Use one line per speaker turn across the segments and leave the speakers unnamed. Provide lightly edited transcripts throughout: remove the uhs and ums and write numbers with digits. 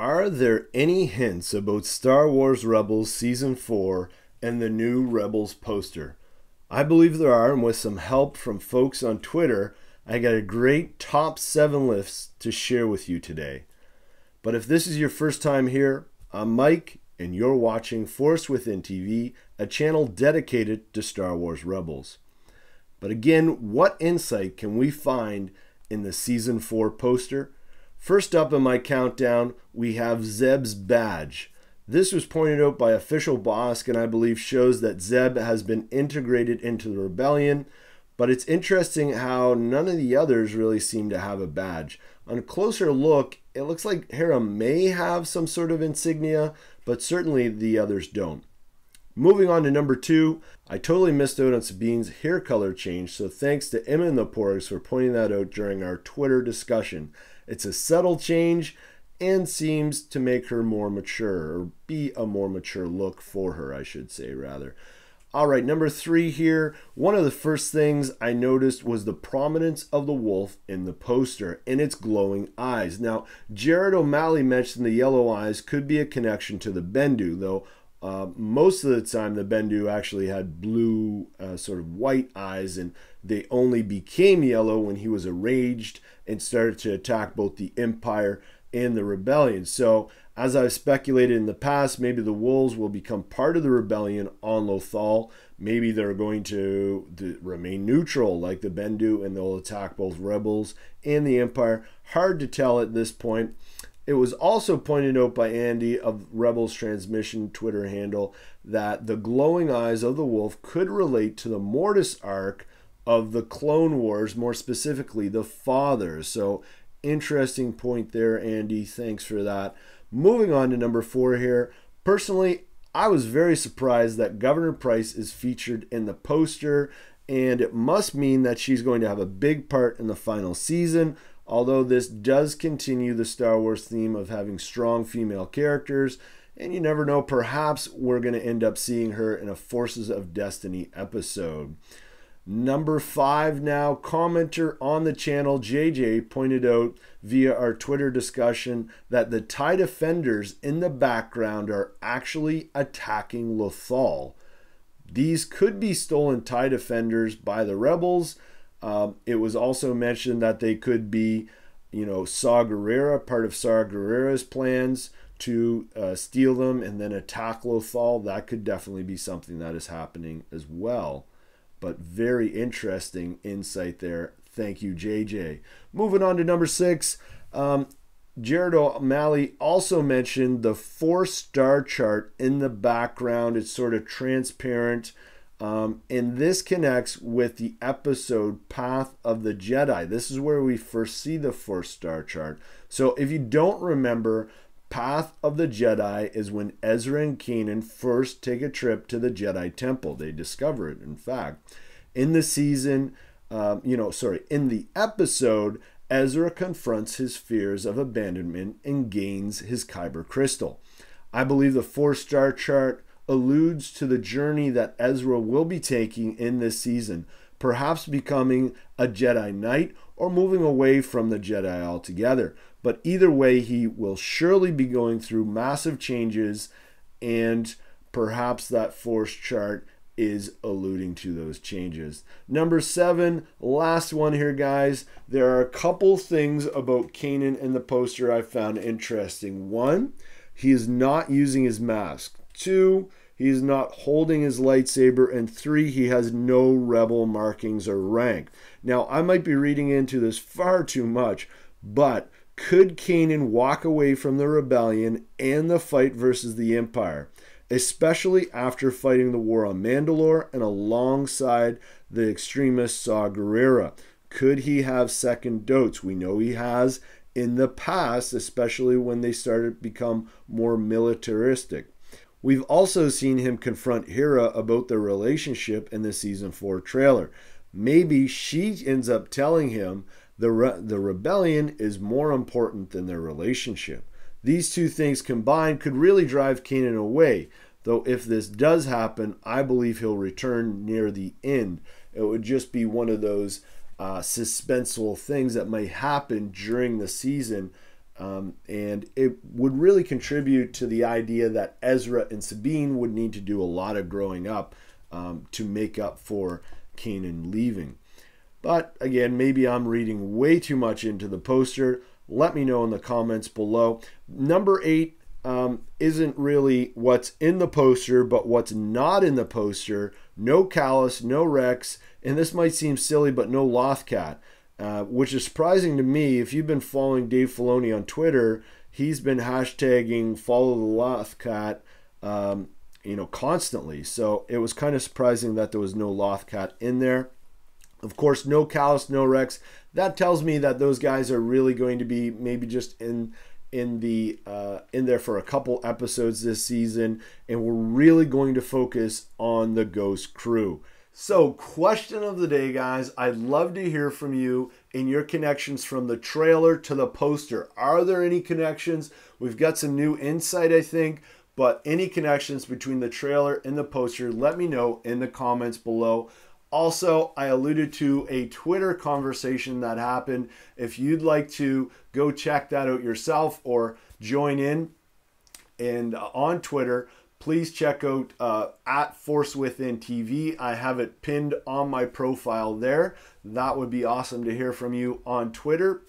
Are there any hints about Star Wars Rebels Season 4 and the new Rebels poster? I believe there are, and with some help from folks on Twitter, I got a great top 7 list to share with you today. But if this is your first time here, I'm Mike, and you're watching Force Within TV, a channel dedicated to Star Wars Rebels. But again, what insight can we find in the Season 4 poster? First up in my countdown, we have Zeb's badge. This was pointed out by official Bosk and I believe shows that Zeb has been integrated into the rebellion, but it's interesting how none of the others really seem to have a badge. On a closer look, it looks like Hera may have some sort of insignia, but certainly the others don't. Moving on to number 2, I totally missed out on Sabine's hair color change, so thanks to Emma and the Porgs for pointing that out during our Twitter discussion. It's a subtle change and seems to make her more mature, or be a more mature look for her, I should say, rather. All right, number 3 here. One of the first things I noticed was the prominence of the wolf in the poster and its glowing eyes. Now, Jared O'Malley mentioned the yellow eyes could be a connection to the Bendu, though most of the time the Bendu actually had blue, sort of white eyes, and they only became yellow when he was enraged and started to attack both the Empire and the Rebellion. So, as I've speculated in the past, maybe the wolves will become part of the Rebellion on Lothal. Maybe they're going to remain neutral like the Bendu, and they'll attack both Rebels and the Empire. Hard to tell at this point. It was also pointed out by Andy of Rebels Transmission Twitter handle that the glowing eyes of the wolf could relate to the Mortis arc of the Clone Wars, more specifically the Fathers. So interesting point there, Andy. Thanks for that. Moving on to number 4 here. Personally, I was very surprised that Governor Pryce is featured in the poster, and it must mean that she's going to have a big part in the final season. Although this does continue the Star Wars theme of having strong female characters, and you never know, perhaps we're going to end up seeing her in a Forces of Destiny episode. Number 5 now, commenter on the channel, JJ, pointed out via our Twitter discussion that the TIE Defenders in the background are actually attacking Lothal. These could be stolen TIE Defenders by the Rebels. It was also mentioned that they could be, Saw Gerrera, part of Saw Gerrera's plans to steal them and then attack Lothal. That could definitely be something that is happening as well. But very interesting insight there. Thank you, JJ. Moving on to number 6. Jared O'Malley also mentioned the 4-star chart in the background. It's sort of transparent. And this connects with the episode Path of the Jedi. This is where we first see the 4-star chart. So if you don't remember, Path of the Jedi is when Ezra and Kanan first take a trip to the Jedi Temple. They discover it, in fact. In the season, in the episode, Ezra confronts his fears of abandonment and gains his Kyber crystal. I believe the 4-star chart alludes to the journey that Ezra will be taking in this season, perhaps becoming a Jedi Knight or moving away from the Jedi altogether. But either way, he will surely be going through massive changes, and perhaps that Force chart is alluding to those changes. Number 7, last one here, guys. There are a couple things about Kanan in the poster I found interesting. 1, he is not using his mask. 2, he is not holding his lightsaber. And 3, he has no rebel markings or rank. Now, I might be reading into this far too much, but could Kanan walk away from the rebellion and the fight versus the Empire, especially after fighting the war on Mandalore and alongside the extremist Saw Gerrera? Could he have second doubts? We know he has in the past, especially when they started to become more militaristic. We've also seen him confront Hera about their relationship in the Season 4 trailer. Maybe she ends up telling him the rebellion is more important than their relationship. These two things combined could really drive Kanan away, though if this does happen, I believe he'll return near the end. It would just be one of those suspenseful things that might happen during the season And it would really contribute to the idea that Ezra and Sabine would need to do a lot of growing up to make up for Kanan leaving. But again, maybe I'm reading way too much into the poster. Let me know in the comments below. Number 8 isn't really what's in the poster, but what's not in the poster. No Kallus, no Rex, and this might seem silly, but no Lothcat, which is surprising to me. If you've been following Dave Filoni on Twitter, he's been hashtagging follow the Lothcat, constantly. So it was kind of surprising that there was no Lothcat in there. Of course, no Kallus, no Rex. That tells me that those guys are really going to be maybe just in there for a couple episodes this season, and we're really going to focus on the Ghost crew. So, question of the day, guys. I'd love to hear from you in your connections from the trailer to the poster. Are there any connections? We've got some new insight, I think, but any connections between the trailer and the poster, let me know in the comments below. Also, I alluded to a Twitter conversation that happened. If you'd like to go check that out yourself or join in and on Twitter, please check out at Force Within TV. I have it pinned on my profile there. That would be awesome to hear from you on Twitter.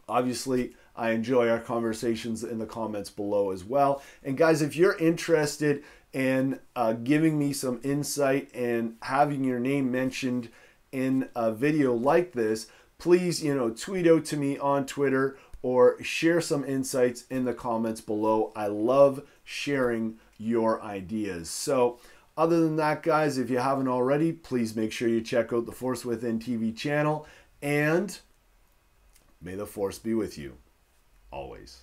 Obviously, I enjoy our conversations in the comments below as well. And guys, if you're interested in giving me some insight and having your name mentioned in a video like this, please, tweet out to me on Twitter or share some insights in the comments below. I love sharing your ideas. So other than that, guys, if you haven't already, please make sure you check out the Force Within TV channel, and may the Force be with you always.